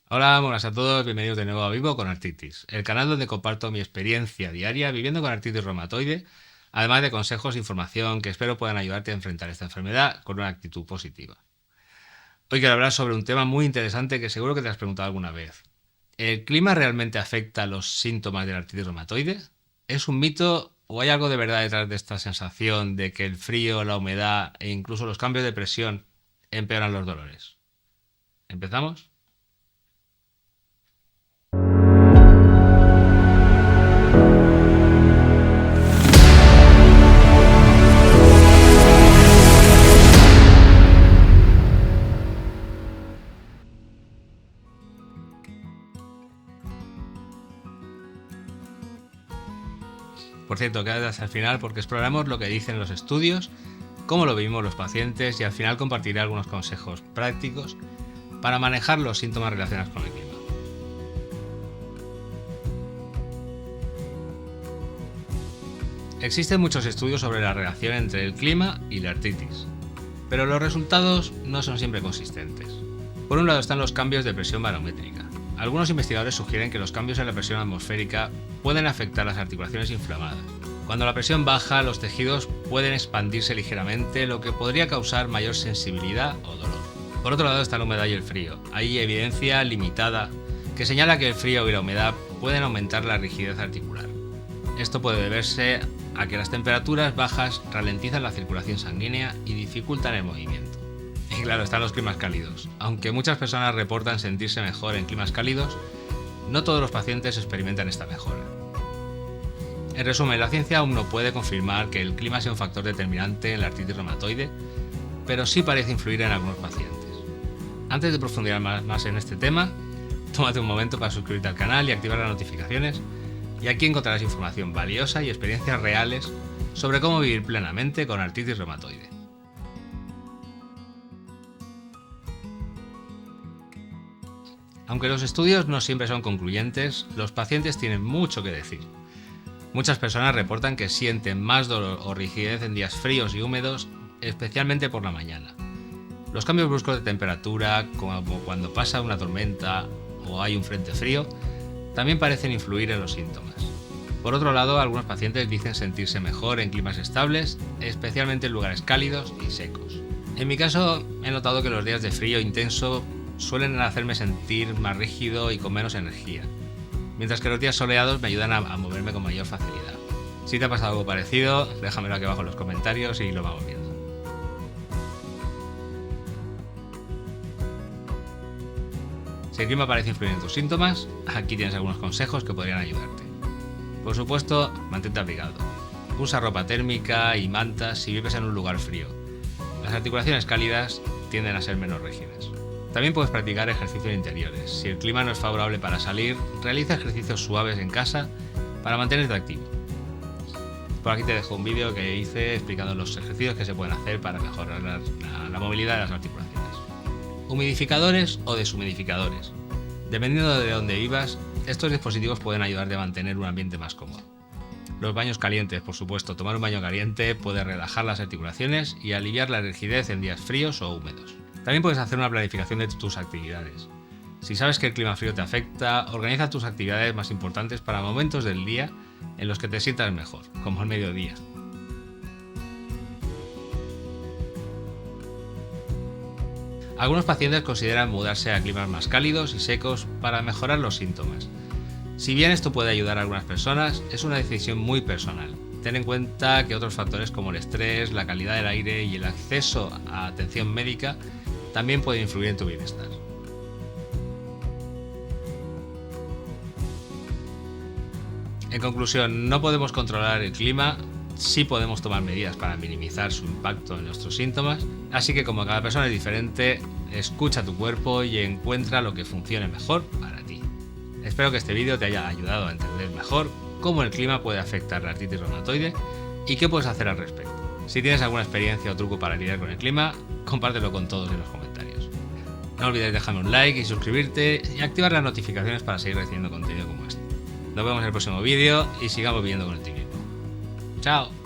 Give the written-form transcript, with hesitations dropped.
Hola, buenas a todos, bienvenidos de nuevo a Vivo con Artritis, el canal donde comparto mi experiencia diaria viviendo con artritis reumatoide, además de consejos e información que espero puedan ayudarte a enfrentar esta enfermedad con una actitud positiva. Hoy quiero hablar sobre un tema muy interesante que seguro que te has preguntado alguna vez. ¿El clima realmente afecta a los síntomas de la artritis reumatoide? ¿Es un mito o hay algo de verdad detrás de esta sensación de que el frío, la humedad e incluso los cambios de presión empeoran los dolores? ¿Empezamos? Por cierto, quédate hasta el final porque exploramos lo que dicen los estudios, cómo lo vivimos los pacientes y al final compartiré algunos consejos prácticos para manejar los síntomas relacionados con el clima. Existen muchos estudios sobre la relación entre el clima y la artritis, pero los resultados no son siempre consistentes. Por un lado están los cambios de presión barométrica. Algunos investigadores sugieren que los cambios en la presión atmosférica pueden afectar las articulaciones inflamadas. Cuando la presión baja, los tejidos pueden expandirse ligeramente, lo que podría causar mayor sensibilidad o dolor. Por otro lado está la humedad y el frío. Hay evidencia limitada que señala que el frío y la humedad pueden aumentar la rigidez articular. Esto puede deberse a que las temperaturas bajas ralentizan la circulación sanguínea y dificultan el movimiento. Y claro, están los climas cálidos. Aunque muchas personas reportan sentirse mejor en climas cálidos, no todos los pacientes experimentan esta mejora. En resumen, la ciencia aún no puede confirmar que el clima sea un factor determinante en la artritis reumatoide, pero sí parece influir en algunos pacientes. Antes de profundizar más en este tema, tómate un momento para suscribirte al canal y activar las notificaciones, y aquí encontrarás información valiosa y experiencias reales sobre cómo vivir plenamente con artritis reumatoide. Aunque los estudios no siempre son concluyentes, los pacientes tienen mucho que decir. Muchas personas reportan que sienten más dolor o rigidez en días fríos y húmedos, especialmente por la mañana. Los cambios bruscos de temperatura, como cuando pasa una tormenta o hay un frente frío, también parecen influir en los síntomas. Por otro lado, algunos pacientes dicen sentirse mejor en climas estables, especialmente en lugares cálidos y secos. En mi caso, he notado que los días de frío intenso suelen hacerme sentir más rígido y con menos energía, mientras que los días soleados me ayudan a moverme con mayor facilidad. Si te ha pasado algo parecido, déjamelo aquí abajo en los comentarios y lo vamos viendo. Si el clima parece influir en tus síntomas, aquí tienes algunos consejos que podrían ayudarte. Por supuesto, mantente abrigado. Usa ropa térmica y mantas si vives en un lugar frío. Las articulaciones cálidas tienden a ser menos rígidas. También puedes practicar ejercicios interiores. Si el clima no es favorable para salir, realiza ejercicios suaves en casa para mantenerte activo. Por aquí te dejo un vídeo que hice explicando los ejercicios que se pueden hacer para mejorar la movilidad de las articulaciones. Humidificadores o deshumidificadores. Dependiendo de dónde vivas, estos dispositivos pueden ayudarte a mantener un ambiente más cómodo. Los baños calientes, por supuesto. Tomar un baño caliente puede relajar las articulaciones y aliviar la rigidez en días fríos o húmedos. También puedes hacer una planificación de tus actividades. Si sabes que el clima frío te afecta, organiza tus actividades más importantes para momentos del día en los que te sientas mejor, como al mediodía. Algunos pacientes consideran mudarse a climas más cálidos y secos para mejorar los síntomas. Si bien esto puede ayudar a algunas personas, es una decisión muy personal. Ten en cuenta que otros factores como el estrés, la calidad del aire y el acceso a atención médica también pueden influir en tu bienestar. En conclusión, no podemos controlar el clima, sí podemos tomar medidas para minimizar su impacto en nuestros síntomas, así que como cada persona es diferente, escucha tu cuerpo y encuentra lo que funcione mejor para ti. Espero que este vídeo te haya ayudado a entender mejor cómo el clima puede afectar la artritis reumatoide y qué puedes hacer al respecto. Si tienes alguna experiencia o truco para lidiar con el clima, compártelo con todos en los comentarios. No olvides dejarme un like y suscribirte y activar las notificaciones para seguir recibiendo contenido como este. Nos vemos en el próximo vídeo y sigamos viviendo con el optimismo. ¡Chao!